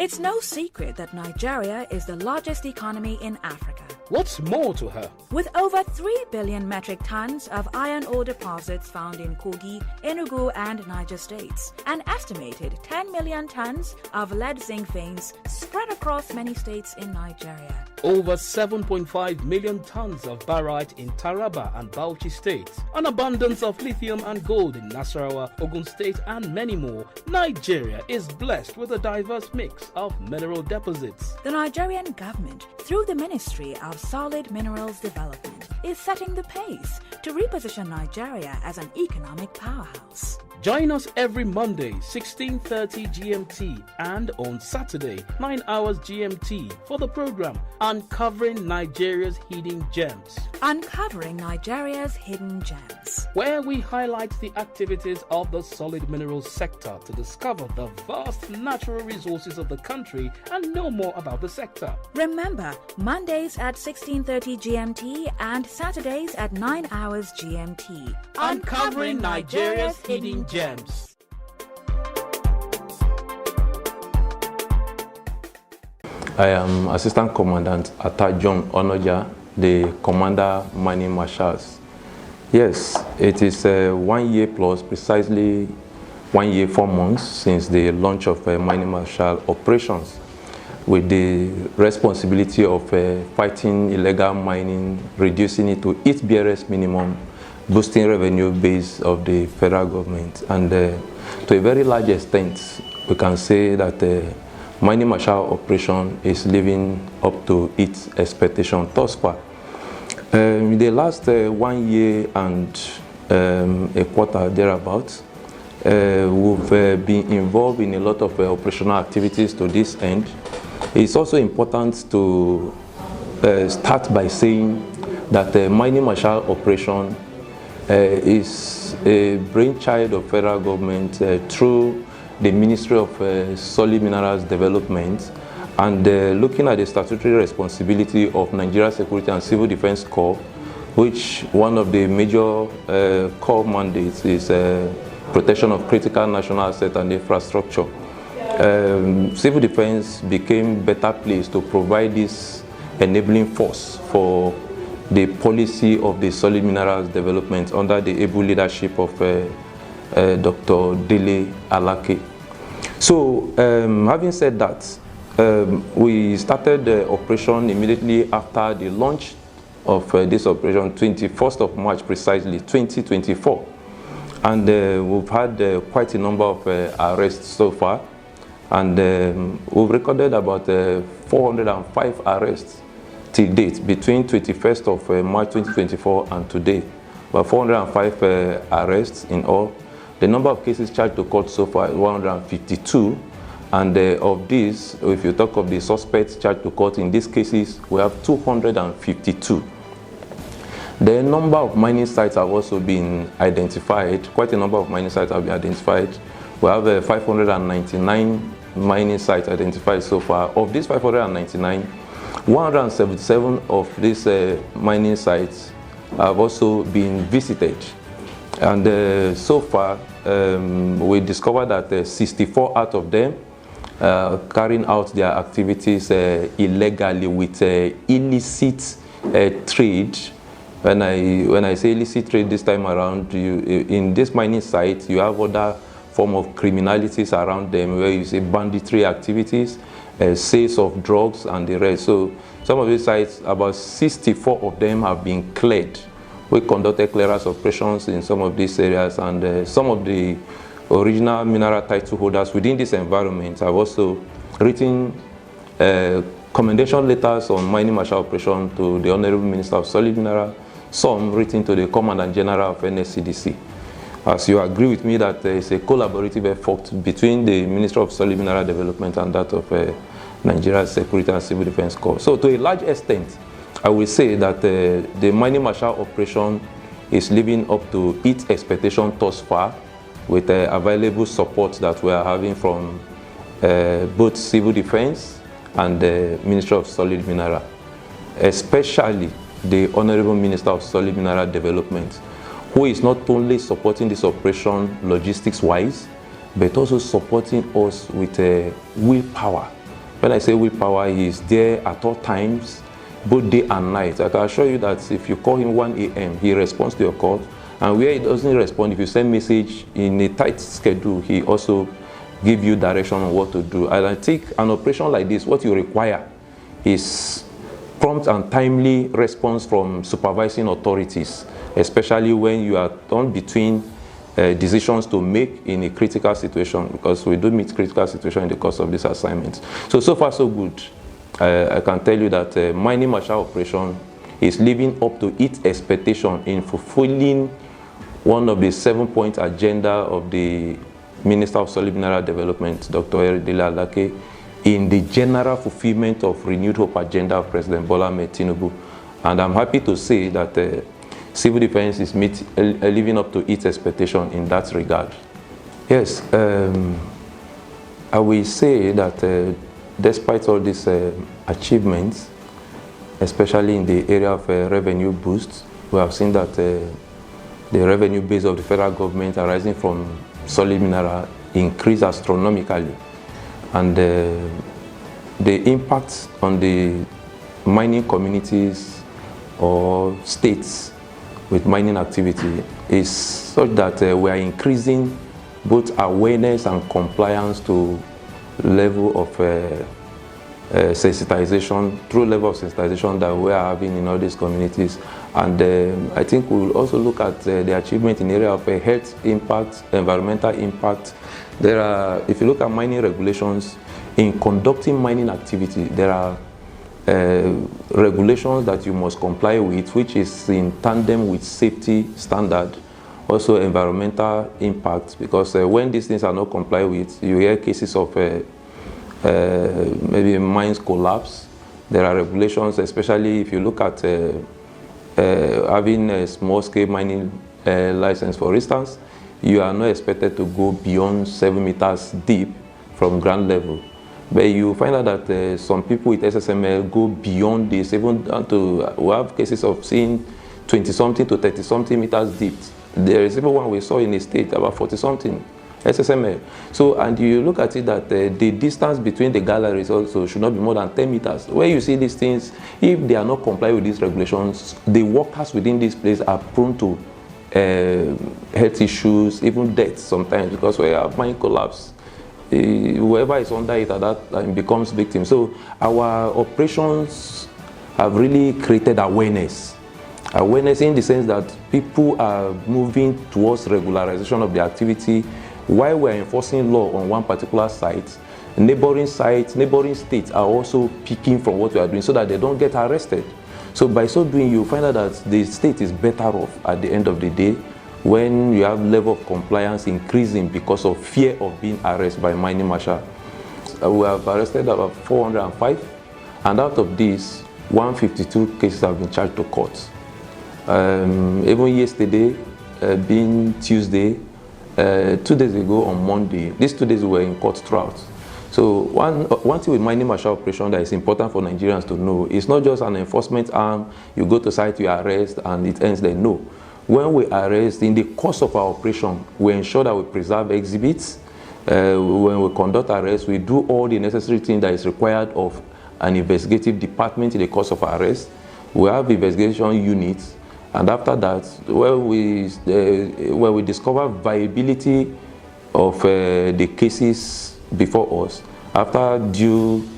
It's no secret that Nigeria is the largest economy in Africa. What's more to her? With over 3 billion metric tons of iron ore deposits found in Kogi, Enugu, and Niger states, an estimated 10 million tons of lead zinc veins spread across many states in Nigeria. Over 7.5 million tons of barite in Taraba and Bauchi states, an abundance of lithium and gold in Nasarawa, Ogun State, and many more. Nigeria is blessed with a diverse mix of mineral deposits. The Nigerian government, through the Ministry of Solid Minerals Development, is setting the pace to reposition Nigeria as an economic powerhouse. Join us every Monday, 16:30 GMT, and on Saturday, 9 hours GMT, for the program Uncovering Nigeria's Hidden Gems. Uncovering Nigeria's Hidden Gems, where we highlight the activities of the solid minerals sector to discover the vast natural resources of the country and know more about the sector. Remember, Mondays at 16:30 GMT and Saturdays at 9 hours GMT. Uncovering Nigeria's Hidden Gems. I am Assistant Commandant Attah John Onoja, the Commander Mining Marshals. Yes, it is 1 year plus, precisely 1 year 4 months since the launch of Mining Marshal operations, with the responsibility of fighting illegal mining, reducing it to its barest minimum, boosting revenue base of the federal government. And to a very large extent, we can say that Mining Marshal operation is living up to its expectation thus far. In the last 1 year and a quarter thereabouts, we've been involved in a lot of operational activities to this end. It's also important to start by saying that the Mining Marshal operation is a brainchild of federal government through the Ministry of Solid Minerals Development, and looking at the statutory responsibility of Nigeria Security and Civil Defense Corps, which one of the major core mandates is protection of critical national assets and infrastructure. Civil defense became better placed to provide this enabling force for the policy of the solid minerals development under the able leadership of Dr. Dele Alake. So, having said that, we started the operation immediately after the launch of this operation, 21st of March precisely, 2024. And we've had quite a number of arrests so far. And we've recorded about 405 arrests till date, between 21st of March 2024 and today. About 405 arrests in all. The number of cases charged to court so far is 152, and of these, if you talk of the suspects charged to court in these cases, we have 252. The number of mining sites have also been identified. Quite a number of mining sites have been identified. We have 599 mining sites identified so far. Of these 599, 177 of these mining sites have also been visited. And so far, we discovered that 64 out of them carrying out their activities illegally with illicit trade. When I say illicit trade this time around, in this mining site, you have other form of criminalities around them, where you see banditry activities, sales of drugs, and the rest. So some of these sites, about 64 of them have been cleared. We conducted clearance operations in some of these areas, and some of the original mineral title holders within this environment have also written commendation letters on Mining Marshal operation to the Honorable Minister of Solid Mineral, some written to the Commandant General of NSCDC. As you agree with me that it's a collaborative effort between the Ministry of Solid Mineral Development and that of Nigeria Security and Civil Defense Corps. So to a large extent, I will say that the Mining Marshal operation is living up to its expectation thus far, with available support that we are having from both Civil Defense and the Ministry of Solid Mineral, especially the Honorable Minister of Solid Mineral Development, who is not only supporting this operation logistics-wise, but also supporting us with willpower When I say willpower, he is there at all times, both day and night. I can assure you that if you call him 1 a.m., he responds to your call. And where he doesn't respond, if you send message in a tight schedule, he also give you direction on what to do. And I think an operation like this, what you require is prompt and timely response from supervising authorities, especially when you are torn between decisions to make in a critical situation, because we do meet critical situations in the course of this assignment. So far so good. I can tell you that Mining Marshal operation is living up to its expectation in fulfilling one of the 7-point agenda of the Minister of Solid Mineral Development, Dr. Onoja Attah, in the general fulfillment of renewed hope agenda of President Bola Ahmed Tinubu. And I'm happy to say that civil defense is living up to its expectation in that regard. Yes, I will say that despite all these achievements, especially in the area of revenue boost, we have seen that the revenue base of the federal government arising from solid mineral increased astronomically. And the impact on the mining communities or states with mining activity is such that we are increasing both awareness and compliance to level of sensitization, true level of sensitization that we are having in all these communities. And I think we will also look at the achievement in the area of health impact, environmental impact. There are, if you look at mining regulations, in conducting mining activity, there are regulations that you must comply with, which is in tandem with safety standard, also environmental impact, because when these things are not complied with, you hear cases of maybe mines collapse. There are regulations, especially if you look at having a small-scale mining license, for instance, you are not expected to go beyond 7 meters deep from ground level. But you find out that some people with SSML go beyond this, even down to, we have cases of seeing 20-something to 30-something meters deep. There is even one we saw in the state, about 40-something SSML. So, and you look at it that the distance between the galleries also should not be more than 10 meters. Where you see these things, if they are not compliant with these regulations, the workers within this place are prone to health issues, even death sometimes, because we have mine collapse. Whoever is under it at that time becomes victim. So our operations have really created awareness. Awareness in the sense that people are moving towards regularization of the activity while we're enforcing law on one particular site. Neighboring sites, neighboring states are also picking from what we are doing so that they don't get arrested. So by so doing, you find out that the state is better off at the end of the day when you have level of compliance increasing because of fear of being arrested by Mining Marshal. We have arrested about 405, and out of these, 152 cases have been charged to court. Even yesterday, being Tuesday, 2 days ago on Monday, these 2 days were in court throughout. So one thing with Mining Marshal operation that is important for Nigerians to know, it's not just an enforcement arm, you go to site, you arrest, and it ends there. No. When we arrest, in the course of our operation, we ensure that we preserve exhibits. When we conduct arrests, we do all the necessary things that is required of an investigative department in the course of arrest. We have investigation units, and after that, when we discover viability of the cases before us, after due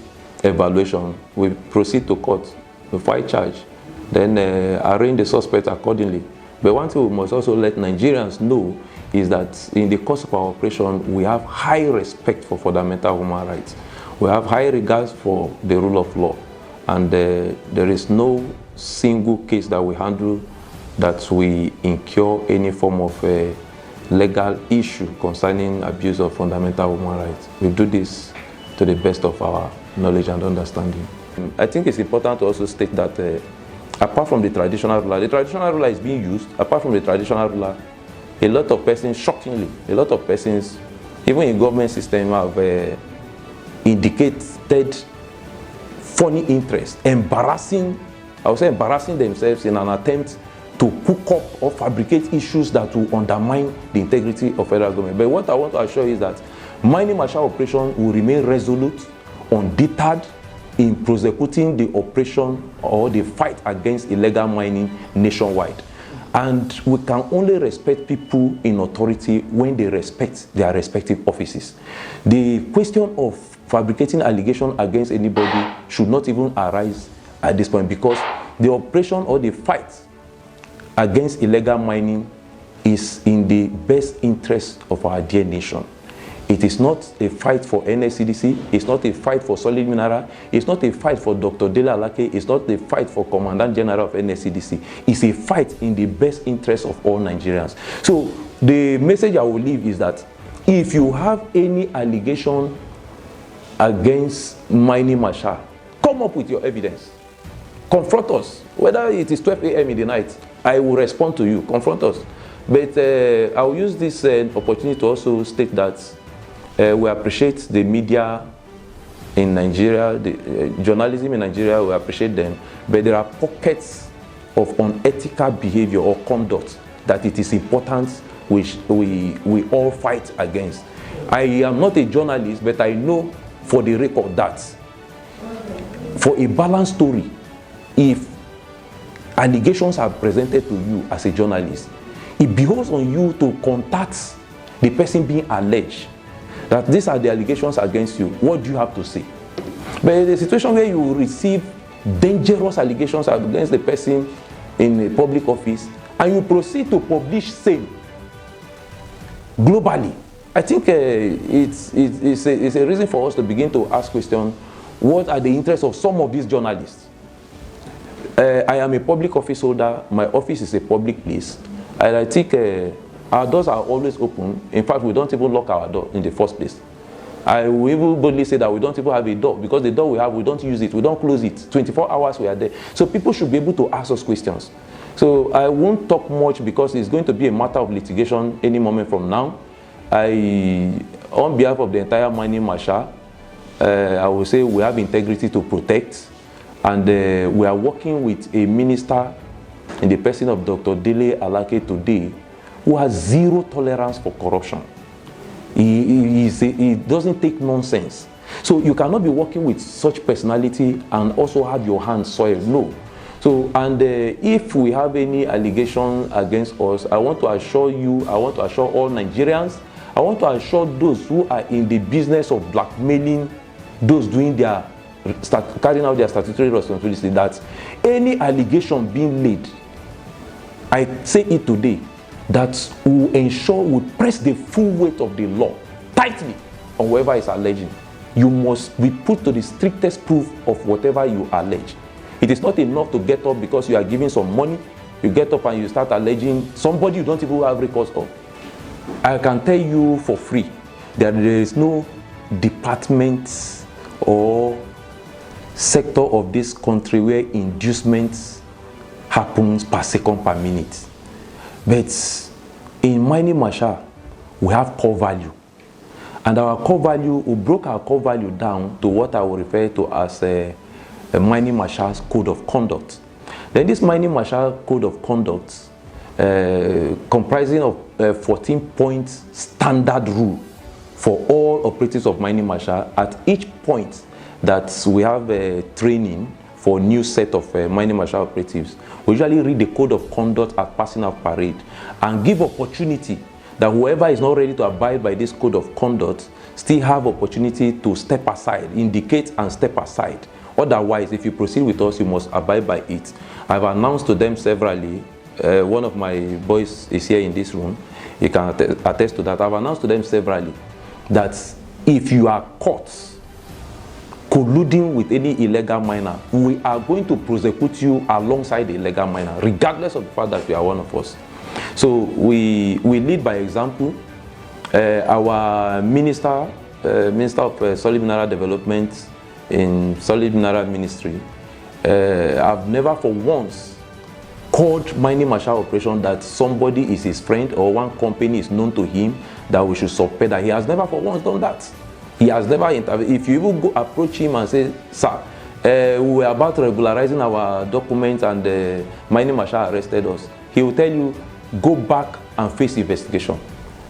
evaluation, we proceed to court, we file charge, then arraign the suspect accordingly. But one thing we must also let Nigerians know is that in the course of our operation, we have high respect for fundamental human rights. We have high regards for the rule of law. And there is no single case that we handle that we incur any form of legal issue concerning abuse of fundamental human rights. We do this to the best of our knowledge and understanding. I think it's important to also state that apart from the traditional ruler is being used. Apart from the traditional ruler, a lot of persons, shockingly, a lot of persons, even in government system, have indicated funny interest, embarrassing themselves in an attempt to cook up or fabricate issues that will undermine the integrity of federal government. But what I want to assure you is that Mining Marshal operation will remain resolute undeterred in prosecuting the operation or the fight against illegal mining nationwide. And we can only respect people in authority when they respect their respective offices. The question of fabricating allegations against anybody should not even arise at this point, because the operation or the fight against illegal mining is in the best interest of our dear nation. It is not a fight for NSCDC, it's not a fight for Solid Mineral, it's not a fight for Dr. Dele Alake, it's not a fight for Commandant General of NSCDC. It's a fight in the best interest of all Nigerians. So the message I will leave is that if you have any allegation against Mining Marshal, come up with your evidence. Confront us. Whether it is 12 a.m. in the night, I will respond to you. Confront us. But I will use this opportunity to also state that we appreciate the media in Nigeria, the journalism in Nigeria, we appreciate them. But there are pockets of unethical behavior or conduct that it is important which we all fight against. I am not a journalist, but I know for the record that for a balanced story, if allegations are presented to you as a journalist, it behoves on you to contact the person being alleged that these are the allegations against you. What do you have to say? But in a situation where you receive dangerous allegations against the person in a public office and you proceed to publish same globally, I think it's a reason for us to begin to ask questions. What are the interests of some of these journalists? I am a public office holder. My office is a public place. And I think our doors are always open. In fact, we don't even lock our door in the first place. I will even boldly say that we don't even have a door, because the door we have, we don't use it, we don't close it. 24 hours we are there. So people should be able to ask us questions. So I won't talk much because it's going to be a matter of litigation any moment from now. On behalf of the entire Mining Marshal, I will say we have integrity to protect, and we are working with a minister in the person of Dr. Dele Alake today, who has zero tolerance for corruption. He doesn't take nonsense. So you cannot be working with such personality and also have your hands soiled. No. So, and if we have any allegations against us, I want to assure you, I want to assure all Nigerians, I want to assure those who are in the business of blackmailing those doing their carrying out their statutory responsibility, that any allegation being laid, I say it today, that will ensure, will press the full weight of the law tightly on whoever is alleging. You must be put to the strictest proof of whatever you allege. It is not enough to get up because you are giving some money, you get up and you start alleging somebody you don't even have recourse of. I can tell you for free that there is no department or sector of this country where inducements happens per second per minute. But in Mining Marshal, we have core value. And our core value, we broke our core value down to what I will refer to as a Mining Marshal's Code of Conduct. Then this Mining Marshal Code of Conduct, comprising of 14 points standard rule for all operatives of Mining Marshal. At each point that we have training for a new set of Mining Marshal operatives, we usually read the Code of Conduct at passing out parade and give opportunity that whoever is not ready to abide by this Code of Conduct still have opportunity to step aside, indicate and step aside. Otherwise, if you proceed with us, you must abide by it. I've announced to them severally. One of my boys is here in this room. He can attest to that. I've announced to them severally that if you are caught colluding with any illegal miner, we are going to prosecute you alongside the illegal miner, regardless of the fact that you are one of us. So we lead by example. Our Minister of Solid Mineral Development in Solid Mineral Ministry, I've never for once called Mining Marshal operation that somebody is his friend or one company is known to him that we should support that. He has never for once done that. He has never intervened. If you even go approach him and say, sir, we were about regularizing our documents and Mining Marshal arrested us, he will tell you, go back and face investigation.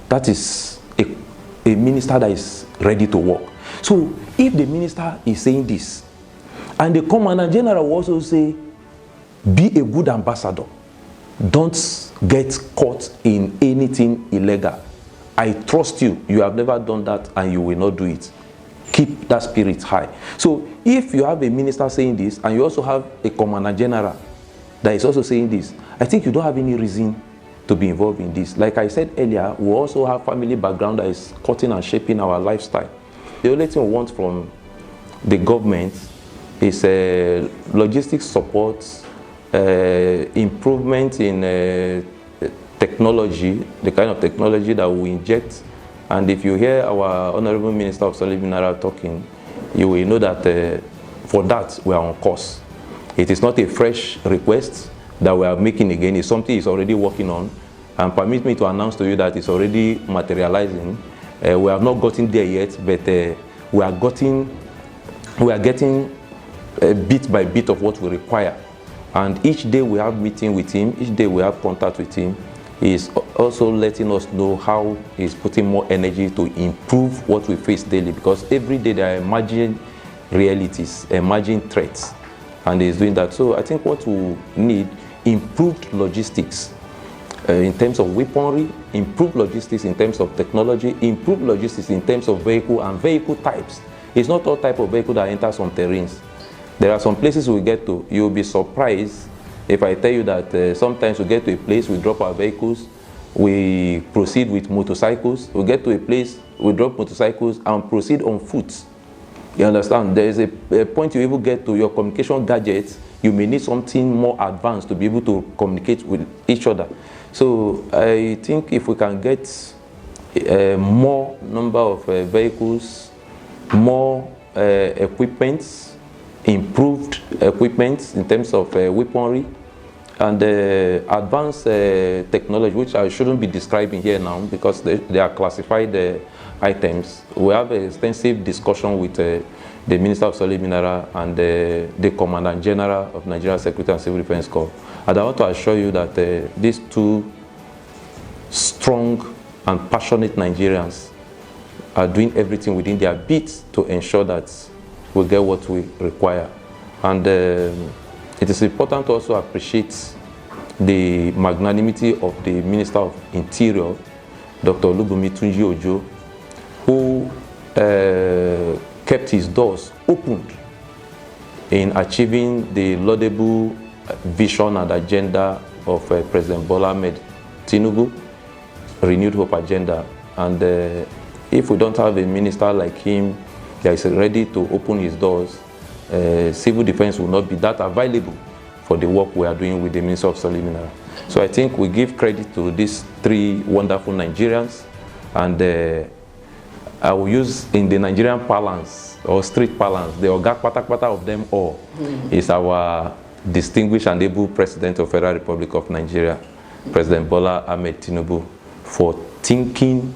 That is a minister that is ready to work. So if the minister is saying this, and the Commandant General will also say, be a good ambassador, don't get caught in anything illegal. I trust you. You have never done that and you will not do it. Keep that spirit high. So if you have a minister saying this and you also have a Commandant General that is also saying this, I think you don't have any reason to be involved in this. Like I said earlier, we also have family background that is cutting and shaping our lifestyle. The only thing we want from the government is logistics support, improvement in technology, the kind of technology that we inject. And if you hear our Honorable Minister of Solid Mineral talking, you will know that for that we are on course. It is not a fresh request that we are making again. It's something he's already working on. And permit me to announce to you that it's already materializing. We have not gotten there yet, but we are getting bit by bit of what we require. And each day we have meeting with him, each day we have contact with him. He is also letting us know how he's putting more energy to improve what we face daily, because every day there are emerging realities, emerging threats, and he's doing that. So I think what we need, improved logistics in terms of weaponry, improved logistics in terms of technology, improved logistics in terms of vehicle and vehicle types. It's not all type of vehicle that enter some terrains. There are some places we get to, you'll be surprised if I tell you that sometimes we get to a place, we drop our vehicles, we proceed with motorcycles. We get to a place, we drop motorcycles and proceed on foot. You understand? There is a point you even get to your communication gadgets, you may need something more advanced to be able to communicate with each other. So I think if we can get more number of vehicles, more equipment, improved equipment in terms of weaponry, and advanced technology, which I shouldn't be describing here now because they are classified items. We have an extensive discussion with the Minister of Solid Mineral and the Commandant General of Nigeria Security and Civil Defense Corps. And I want to assure you that these two strong and passionate Nigerians are doing everything within their bit to ensure that we get what we require. And it is important to also appreciate the magnanimity of the Minister of Interior, Dr. Olubunmi Tunji Ojo, who kept his doors opened in achieving the laudable vision and agenda of President Bola Ahmed Tinubu, Renewed Hope Agenda. And if we don't have a minister like him that is ready to open his doors, civil defense will not be that available for the work we are doing with the Minister of Solid Mineral. So I think we give credit to these three wonderful Nigerians, and I will use in the Nigerian parlance or street parlance, the Oga Patapata of them all is our distinguished and able President of Federal Republic of Nigeria, President Bola Ahmed Tinubu, for thinking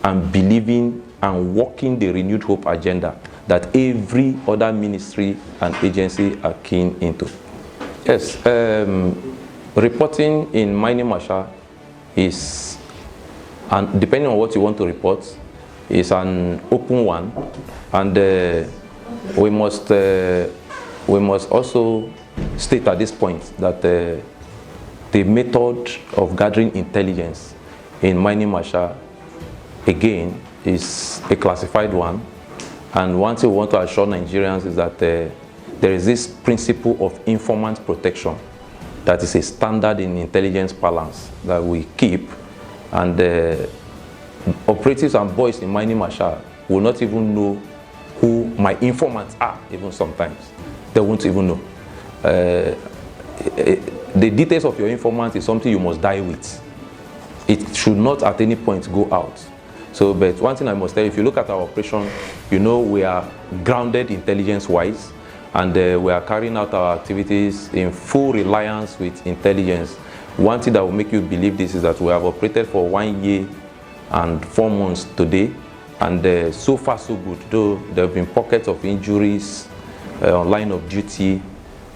and believing and working the Renewed Hope agenda that every other ministry and agency are keen into. Yes, reporting in Mining Marshal is, and depending on what you want to report, is an open one, and we must also state at this point that the method of gathering intelligence in Mining Marshal, again, is a classified one. And one thing we want to assure Nigerians is that there is this principle of informant protection that is a standard in intelligence balance that we keep, and operatives and boys in Mining Marshal will not even know who my informants are, even sometimes. They won't even know. The details of your informant is something you must die with. It should not at any point go out. So, but one thing I must tell you, if you look at our operation, you know we are grounded intelligence-wise, and we are carrying out our activities in full reliance with intelligence. One thing that will make you believe this is that we have operated for 1 year and 4 months today, and so far so good, though there have been pockets of injuries on line of duty,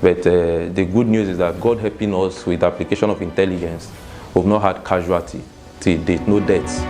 but the good news is that God helping us with the application of intelligence, we've not had casualty till date, no deaths.